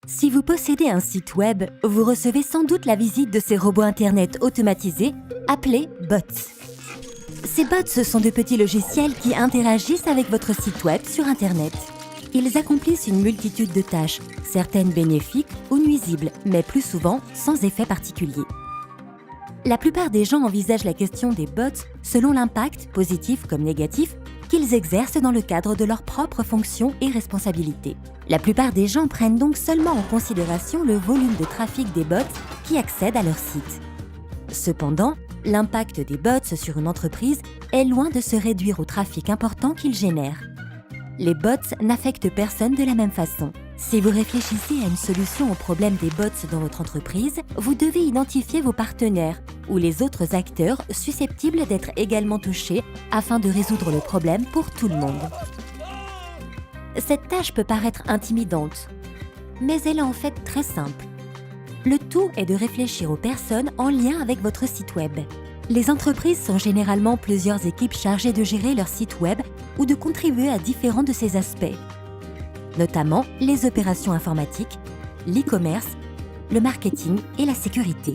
Si vous possédez un site web, vous recevez sans doute la visite de ces robots Internet automatisés appelés bots. Ces bots, ce sont de petits logiciels qui interagissent avec votre site web sur Internet. Ils accomplissent une multitude de tâches, certaines bénéfiques ou nuisibles, mais plus souvent sans effet particulier. La plupart des gens envisagent la question des bots selon l'impact, positif comme négatif, qu'ils exercent dans le cadre de leurs propres fonctions et responsabilités. La plupart des gens prennent donc seulement en considération le volume de trafic des bots qui accèdent à leur site. Cependant, l'impact des bots sur une entreprise est loin de se réduire au trafic important qu'ils génèrent. Les bots n'affectent personne de la même façon. Si vous réfléchissez à une solution au problème des bots dans votre entreprise, vous devez identifier vos partenaires ou les autres acteurs susceptibles d'être également touchés afin de résoudre le problème pour tout le monde. Cette tâche peut paraître intimidante, mais elle est en fait très simple. Le tout est de réfléchir aux personnes en lien avec votre site web. Les entreprises sont généralement plusieurs équipes chargées de gérer leur site web ou de contribuer à différents de ces aspects, notamment les opérations informatiques, l'e-commerce, le marketing et la sécurité.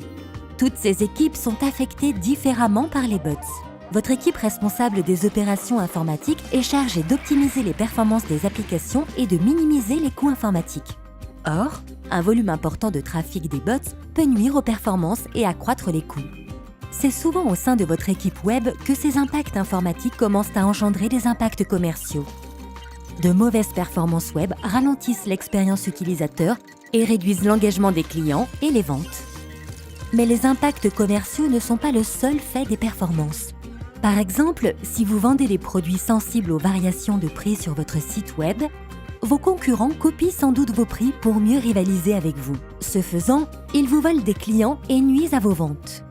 Toutes ces équipes sont affectées différemment par les bots. Votre équipe responsable des opérations informatiques est chargée d'optimiser les performances des applications et de minimiser les coûts informatiques. Or, un volume important de trafic des bots peut nuire aux performances et accroître les coûts. C'est souvent au sein de votre équipe web que ces impacts informatiques commencent à engendrer des impacts commerciaux. De mauvaises performances web ralentissent l'expérience utilisateur et réduisent l'engagement des clients et les ventes. Mais les impacts commerciaux ne sont pas le seul fait des performances. Par exemple, si vous vendez des produits sensibles aux variations de prix sur votre site web, vos concurrents copient sans doute vos prix pour mieux rivaliser avec vous. Ce faisant, ils vous volent des clients et nuisent à vos ventes.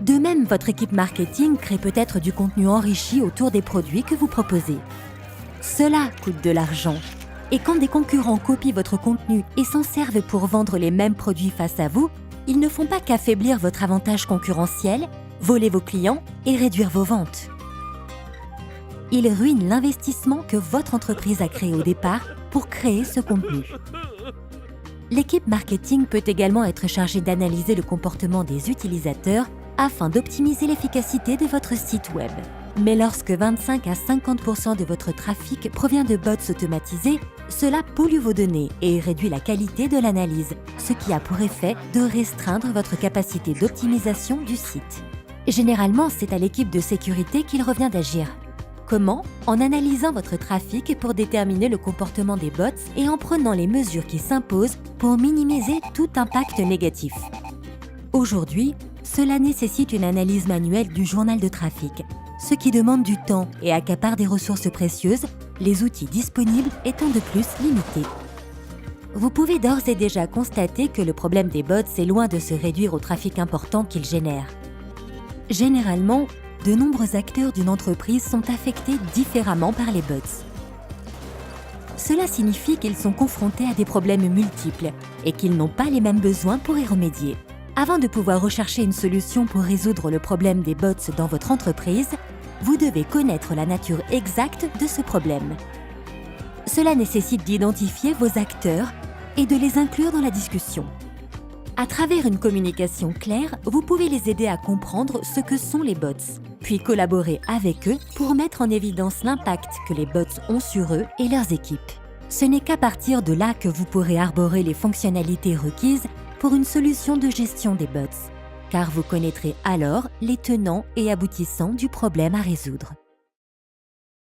De même, votre équipe marketing crée peut-être du contenu enrichi autour des produits que vous proposez. Cela coûte de l'argent. Et quand des concurrents copient votre contenu et s'en servent pour vendre les mêmes produits face à vous, ils ne font pas qu'affaiblir votre avantage concurrentiel, voler vos clients et réduire vos ventes. Ils ruinent l'investissement que votre entreprise a créé au départ pour créer ce contenu. L'équipe marketing peut également être chargée d'analyser le comportement des utilisateurs afin d'optimiser l'efficacité de votre site web. Mais lorsque 25 à 50% de votre trafic provient de bots automatisés, cela pollue vos données et réduit la qualité de l'analyse, ce qui a pour effet de restreindre votre capacité d'optimisation du site. Généralement, c'est à l'équipe de sécurité qu'il revient d'agir. Comment? En analysant votre trafic pour déterminer le comportement des bots et en prenant les mesures qui s'imposent pour minimiser tout impact négatif. Aujourd'hui, cela nécessite une analyse manuelle du journal de trafic, ce qui demande du temps et accapare des ressources précieuses, les outils disponibles étant de plus limités. Vous pouvez d'ores et déjà constater que le problème des bots est loin de se réduire au trafic important qu'ils génèrent. Généralement, de nombreux acteurs d'une entreprise sont affectés différemment par les bots. Cela signifie qu'ils sont confrontés à des problèmes multiples et qu'ils n'ont pas les mêmes besoins pour y remédier. Avant de pouvoir rechercher une solution pour résoudre le problème des bots dans votre entreprise, vous devez connaître la nature exacte de ce problème. Cela nécessite d'identifier vos acteurs et de les inclure dans la discussion. À travers une communication claire, vous pouvez les aider à comprendre ce que sont les bots, puis collaborer avec eux pour mettre en évidence l'impact que les bots ont sur eux et leurs équipes. Ce n'est qu'à partir de là que vous pourrez arborer les fonctionnalités requises pour une solution de gestion des bots, car vous connaîtrez alors les tenants et aboutissants du problème à résoudre.